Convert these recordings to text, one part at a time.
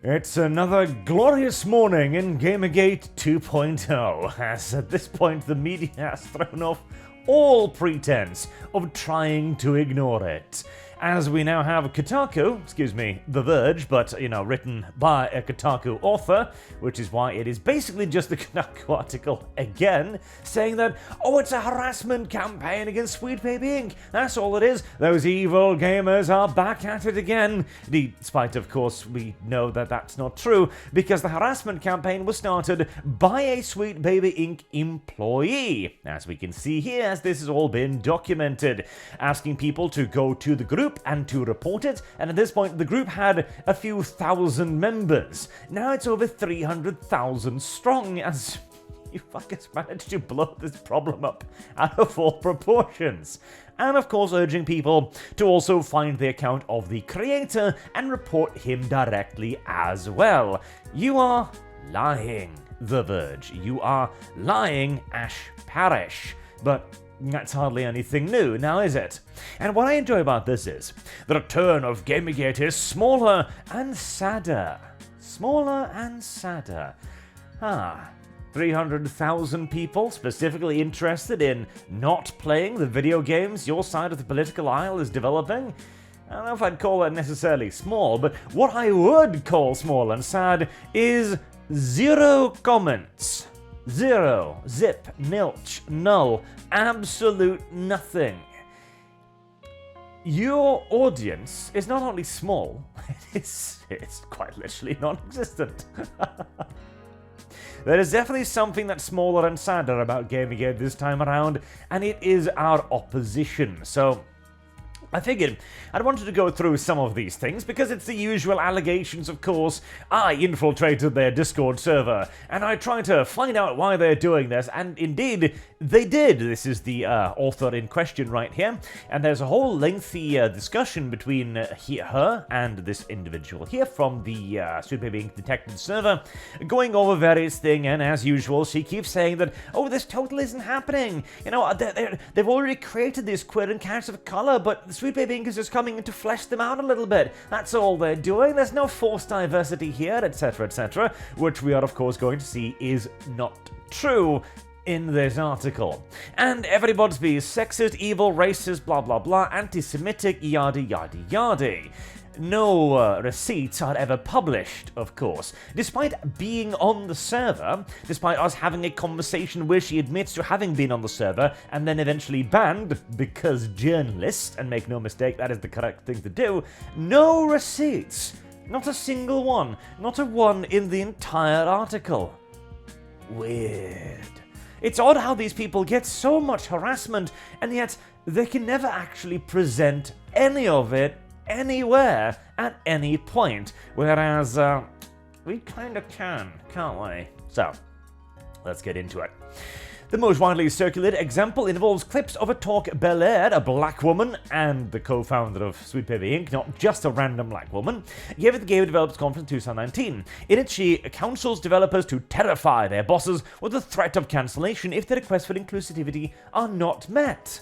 It's another glorious morning in Gamergate 2.0, as at this point the media has thrown off all pretense of trying to ignore it. As we now have The Verge, but, written by a Kotaku author, which is why it is basically just a Kotaku article again, saying that, it's a harassment campaign against Sweet Baby Inc. That's all it is. Those evil gamers are back at it again. Despite, of course, we know that that's not true, because the harassment campaign was started by a Sweet Baby Inc. employee, as we can see here, as this has all been documented, asking people to go to the group and to report it, and at this point the group had a few thousand members. Now it's over 300,000 strong, as you fuckers managed to blow this problem up out of all proportions. And of course urging people to also find the account of the creator and report him directly as well. You are lying, The Verge. You are lying, Ash Parish. But that's hardly anything new, now is it? And what I enjoy about this is the return of Gamergate is smaller and sadder. Smaller and sadder. 300,000 people specifically interested in not playing the video games your side of the political aisle is developing? I don't know if I'd call that necessarily small, but what I would call small and sad is 0 comments. 0, zip, nilch, null, absolute nothing. Your audience is not only small, it's quite literally non-existent. There is definitely something that's smaller and sadder about Gamergate this time around, and it is our opposition. So I figured I'd wanted to go through some of these things, because it's the usual allegations, of course. I infiltrated their Discord server, and I tried to find out why they're doing this, and indeed, they did. This is the author in question right here, and there's a whole lengthy discussion between her and this individual here from the Sweet Baby Inc. detected server, going over various things, and as usual, she keeps saying that, this totally isn't happening. They've already created these queer and characters of color, but Sweet Baby Inc. is just coming in to flesh them out a little bit. That's all they're doing. There's no forced diversity here, etc., etc., which we are, of course, going to see is not true in this article. And everybody's being sexist, evil, racist, blah blah blah, anti-Semitic, yada yada yada. No receipts are ever published, of course. Despite being on the server, despite us having a conversation where she admits to having been on the server and then eventually banned because journalists, and make no mistake, that is the correct thing to do, no receipts. Not a single one. Not a one in the entire article. Weird. It's odd how these people get so much harassment, and yet they can never actually present any of it anywhere at any point, whereas we kind of can, can't we? So, let's get into it. The most widely circulated example involves clips of a talk Belair, a black woman and the co-founder of Sweet Baby Inc., not just a random black woman, gave at the Game Developers Conference 2019. In it, she counsels developers to terrify their bosses with the threat of cancellation if their requests for inclusivity are not met.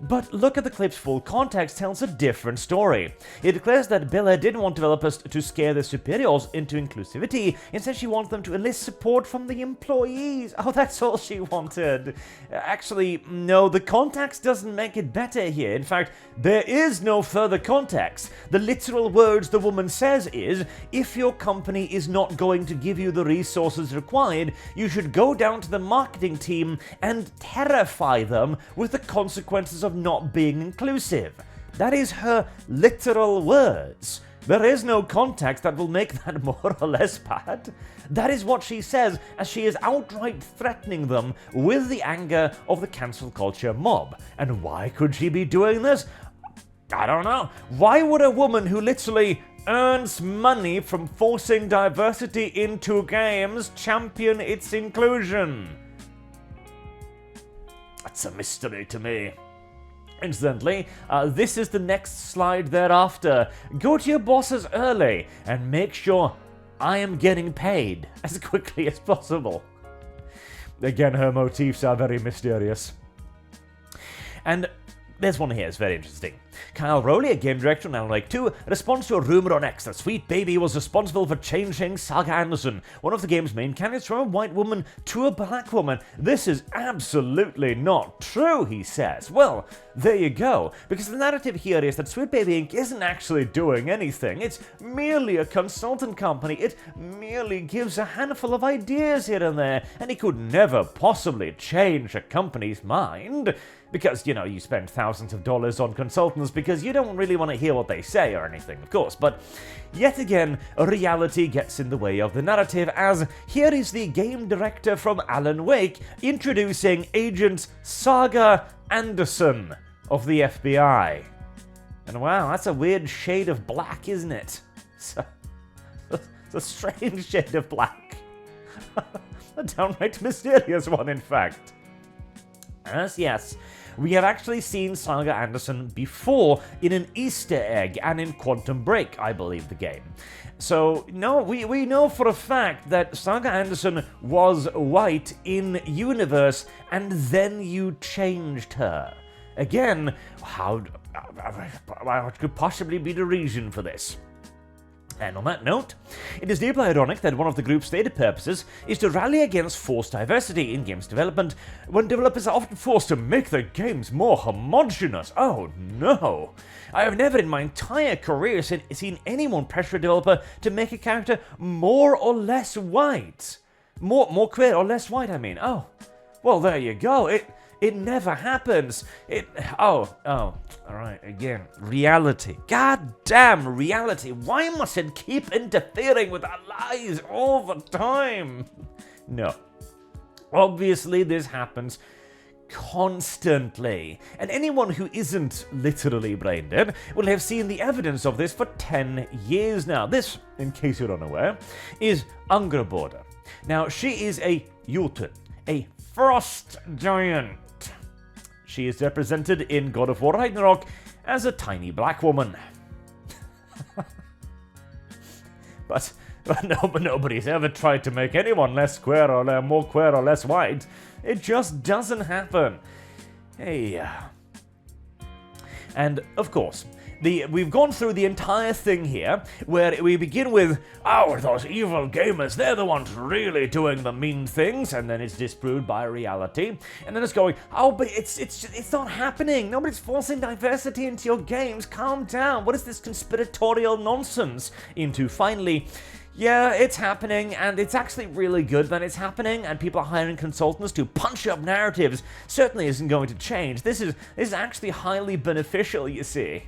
But look at the clip's full context tells a different story. It declares that Bella didn't want developers to scare their superiors into inclusivity. Instead, she wanted them to enlist support from the employees. Oh, that's all she wanted. Actually, no, the context doesn't make it better here. In fact, there is no further context. The literal words the woman says is, if your company is not going to give you the resources required, you should go down to the marketing team and terrify them with the consequences of not being inclusive. That is her literal words. There is no context that will make that more or less bad. That is what she says, as she is outright threatening them with the anger of the cancel culture mob. And why could she be doing this? I don't know. Why would a woman who literally earns money from forcing diversity into games champion its inclusion? That's a mystery to me. Incidentally, this is the next slide thereafter. Go to your bosses early and make sure I am getting paid as quickly as possible. Again, her motifs are very mysterious. And there's one here, it's very interesting. Kyle Rowley, a game director on Alan Wake 2, responds to a rumor on X that Sweet Baby was responsible for changing Saga Anderson, one of the game's main characters, from a white woman to a black woman. This is absolutely not true, he says. Well, there you go, because the narrative here is that Sweet Baby Inc. isn't actually doing anything. It's merely a consultant company. It merely gives a handful of ideas here and there, and it could never possibly change a company's mind. Because, you spend thousands of dollars on consultants because you don't really want to hear what they say or anything, of course. But yet again, reality gets in the way of the narrative, as here is the game director from Alan Wake introducing Agent Saga Anderson of the FBI. And wow, that's a weird shade of black, isn't it? It's a strange shade of black. A downright mysterious one, in fact. Yes, we have actually seen Saga Anderson before in an Easter egg and in Quantum Break, I believe, the game. So, no, we know for a fact that Saga Anderson was white in universe, and then you changed her. Again, what could possibly be the reason for this? And on that note, it is deeply ironic that one of the group's stated purposes is to rally against forced diversity in games development, when developers are often forced to make their games more homogeneous. Oh no! I have never in my entire career seen anyone pressure a developer to make a character more or less white. More queer or less white, I mean. Oh, well, there you go. It never happens. Alright, again, reality. God damn reality. Why must it keep interfering with our lives all the time? No. Obviously, this happens constantly. And anyone who isn't literally brain dead will have seen the evidence of this for 10 years now. This, in case you're unaware, is Angerborda. Now, she is a Jotun, a frost giant. She is represented in God of War Ragnarok as a tiny black woman. but nobody's ever tried to make anyone less queer or more queer or less white. It just doesn't happen. Hey. And, of course, we've gone through the entire thing here, where we begin with, those evil gamers, they're the ones really doing the mean things, and then it's disproved by reality, and then it's going, but it's not happening, nobody's forcing diversity into your games, calm down, what is this conspiratorial nonsense? Into finally, yeah, it's happening, and it's actually really good that it's happening, and people are hiring consultants to punch up narratives. Certainly isn't going to change. This is actually highly beneficial, you see.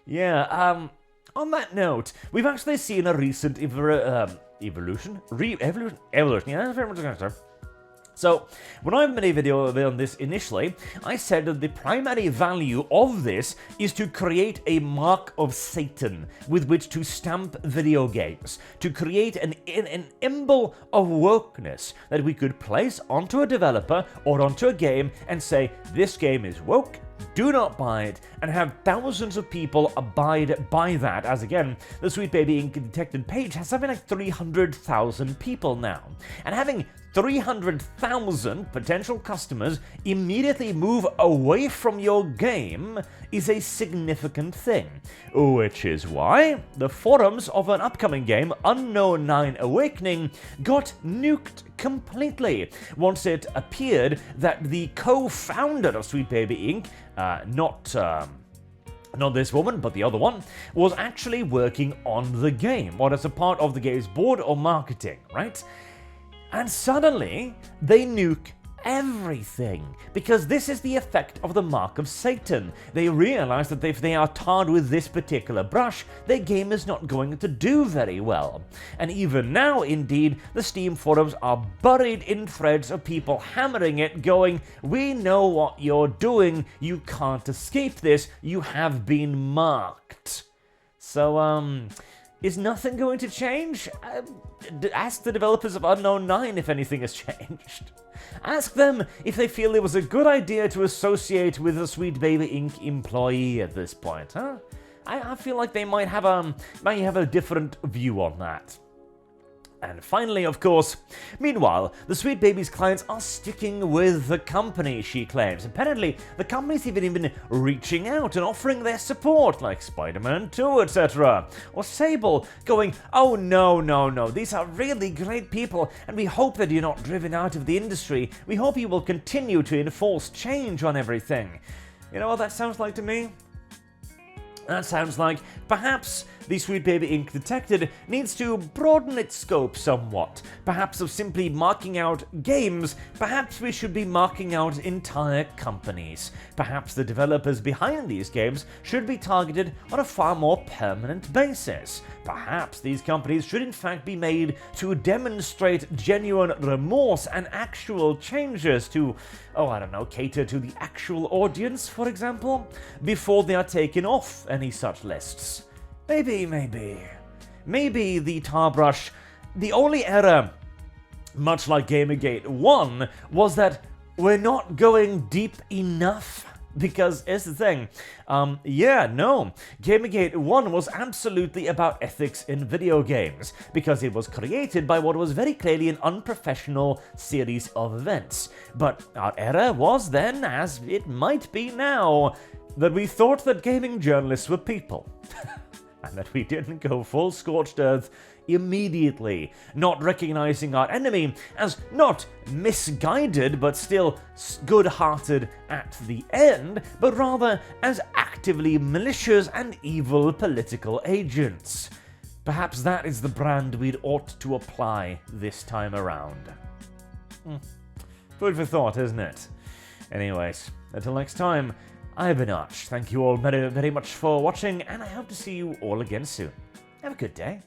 Yeah, on that note, we've actually seen a recent evolution? Evolution, yeah, that's very much going to start. So, when I made a video on this initially, I said that the primary value of this is to create a mark of Satan with which to stamp video games, to create an symbol of wokeness that we could place onto a developer or onto a game and say, this game is woke, do not buy it, and have thousands of people abide by that, as again, the Sweet Baby Inc. detected page has something like 300,000 people now. And having 300,000 potential customers immediately move away from your game is a significant thing, which is why the forums of an upcoming game, Unknown 9 Awakening, got nuked completely once it appeared that the co-founder of Sweet Baby Inc., not this woman, but the other one, was actually working on the game, or as a part of the game's board or marketing, right? And suddenly, they nuke everything, because this is the effect of the mark of Satan. They realize that if they are tarred with this particular brush, their game is not going to do very well. And even now, indeed, the Steam forums are buried in threads of people hammering it, going, we know what you're doing, you can't escape this, you have been marked. So, is nothing going to change? Ask the developers of Unknown 9 if anything has changed. Ask them if they feel it was a good idea to associate with a Sweet Baby Inc. employee at this point, huh? I feel like they might have a different view on that. And finally, of course, meanwhile, the Sweet Baby's clients are sticking with the company, she claims. Apparently, the company's even been reaching out and offering their support, like Spider-Man 2, etc. Or Sable, going, oh no, these are really great people, and we hope that you're not driven out of the industry. We hope you will continue to enforce change on everything. You know what that sounds like to me? That sounds like perhaps the Sweet Baby Inc. Detected needs to broaden its scope somewhat. Perhaps of simply marking out games, perhaps we should be marking out entire companies. Perhaps the developers behind these games should be targeted on a far more permanent basis. Perhaps these companies should in fact be made to demonstrate genuine remorse and actual changes to, cater to the actual audience, for example, before they are taken off any such lists. Maybe the Tarbrush, the only error, much like Gamergate 1, was that we're not going deep enough. Because here's the thing, Gamergate 1 was absolutely about ethics in video games, because it was created by what was very clearly an unprofessional series of events. But our error was then, as it might be now, that we thought that gaming journalists were people. And that we didn't go full scorched earth immediately, not recognizing our enemy as not misguided but still good-hearted at the end, but rather as actively malicious and evil political agents. Perhaps that is the brand we'd ought to apply this time around. Food for thought, isn't it? Anyways, until next time, I've been Arch. Thank you all very, very much for watching, and I hope to see you all again soon. Have a good day.